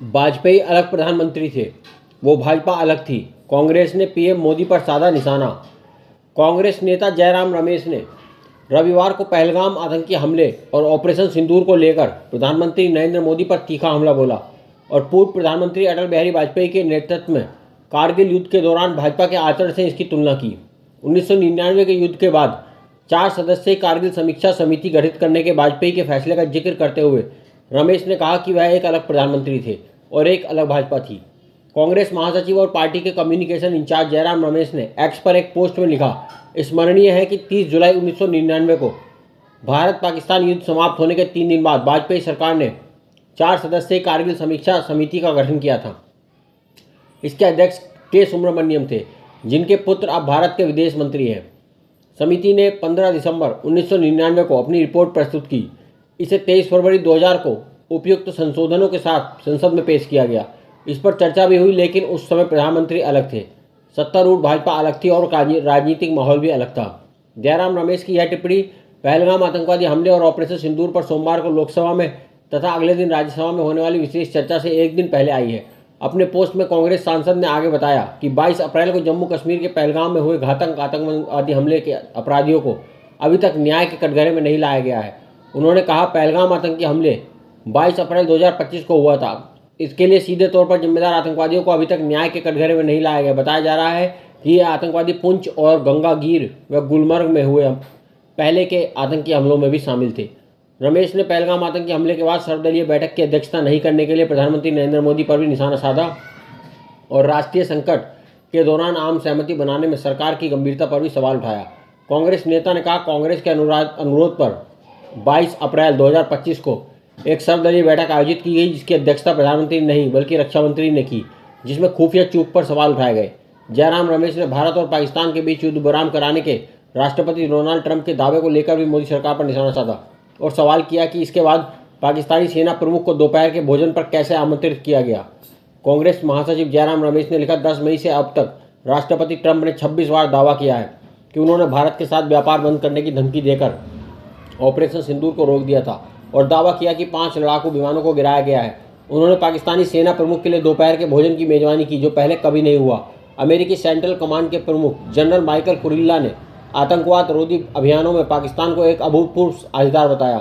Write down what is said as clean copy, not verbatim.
वाजपेयी अलग प्रधानमंत्री थे, वो भाजपा अलग थी। कांग्रेस ने पीएम मोदी पर साधा निशाना। कांग्रेस नेता जयराम रमेश ने रविवार को पहलगाम आतंकी हमले और ऑपरेशन सिंदूर को लेकर प्रधानमंत्री नरेंद्र मोदी पर तीखा हमला बोला और पूर्व प्रधानमंत्री अटल बिहारी वाजपेयी के नेतृत्व में कारगिल युद्ध के दौरान भाजपा के आचरण से इसकी तुलना की। 1999 के युद्ध के बाद 4 सदस्यीय कारगिल समीक्षा समिति गठित करने के वाजपेयी के फैसले का जिक्र करते हुए रमेश ने कहा कि वह एक अलग प्रधानमंत्री थे और एक अलग भाजपा थी। कांग्रेस महासचिव और पार्टी के कम्युनिकेशन इंचार्ज जयराम रमेश ने एक्स पर एक पोस्ट में लिखा, स्मरणीय है कि 30 जुलाई 1999 को भारत पाकिस्तान युद्ध समाप्त होने के 3 दिन बाद वाजपेयी सरकार ने 4 सदस्यीय कारगिल समीक्षा समिति का गठन किया था। इसके अध्यक्ष के सुब्रमण्यम थे, जिनके पुत्र अब भारत के विदेश मंत्री हैं। समिति ने 15 दिसंबर 1999 को अपनी रिपोर्ट प्रस्तुत की। इसे 23 फरवरी 2000 को उपयुक्त संशोधनों के साथ संसद में पेश किया गया। इस पर चर्चा भी हुई, लेकिन उस समय प्रधानमंत्री अलग थे, सत्तारूढ़ भाजपा अलग थी और राजनीतिक माहौल भी अलग था। जयराम रमेश की यह टिप्पणी पहलगाम आतंकवादी हमले और ऑपरेशन सिंदूर पर सोमवार को लोकसभा में तथा अगले दिन राज्यसभा में होने वाली विशेष चर्चा से एक दिन पहले आई है। अपने पोस्ट में कांग्रेस सांसद ने आगे बताया कि 22 अप्रैल को जम्मू कश्मीर के पहलगाम में हुए घातक आतंकवादी हमले के अपराधियों को अभी तक न्याय के कटघरे में नहीं लाया गया है। उन्होंने कहा, पहलगाम आतंकी हमले 22 अप्रैल 2025 को हुआ था। इसके लिए सीधे तौर पर जिम्मेदार आतंकवादियों को अभी तक न्याय के कटघरे में नहीं लाया गया। बताया जा रहा है कि ये आतंकवादी पुंछ और गंगागीर व गुलमर्ग में हुए पहले के आतंकी हमलों में भी शामिल थे। रमेश ने पहलगाम आतंकी हमले के बाद सर्वदलीय बैठक की अध्यक्षता नहीं करने के लिए प्रधानमंत्री नरेंद्र मोदी पर भी निशाना साधा और राष्ट्रीय संकट के दौरान आम सहमति बनाने में सरकार की गंभीरता पर भी सवाल उठाया। कांग्रेस नेता ने कहा, कांग्रेस के अनुरोध पर 22 अप्रैल 2025 को एक सर्वदलीय बैठक आयोजित की गई, जिसकी अध्यक्षता प्रधानमंत्री ने नहीं बल्कि रक्षा मंत्री ने की, जिसमें खुफिया चूक पर सवाल उठाए गए। जयराम रमेश ने भारत और पाकिस्तान के बीच युद्ध विराम कराने के राष्ट्रपति डोनाल्ड ट्रंप के दावे को लेकर भी मोदी सरकार पर निशाना साधा और सवाल किया कि इसके बाद पाकिस्तानी सेना प्रमुख को दोपहर के भोजन पर कैसे आमंत्रित किया गया। कांग्रेस महासचिव जयराम रमेश ने लिखा, 10 मई से अब तक राष्ट्रपति ट्रंप ने 26 बार दावा किया है कि उन्होंने भारत के साथ व्यापार बंद करने की धमकी देकर ऑपरेशन सिंदूर को रोक दिया था और दावा किया कि 5 लड़ाकू विमानों को गिराया गया है। उन्होंने पाकिस्तानी सेना प्रमुख के लिए दोपहर के भोजन की मेजबानी की, जो पहले कभी नहीं हुआ। अमेरिकी सेंट्रल कमांड के प्रमुख जनरल माइकल कुरिल्ला ने आतंकवाद रोधी अभियानों में पाकिस्तान को एक अभूतपूर्व साझेदार बताया।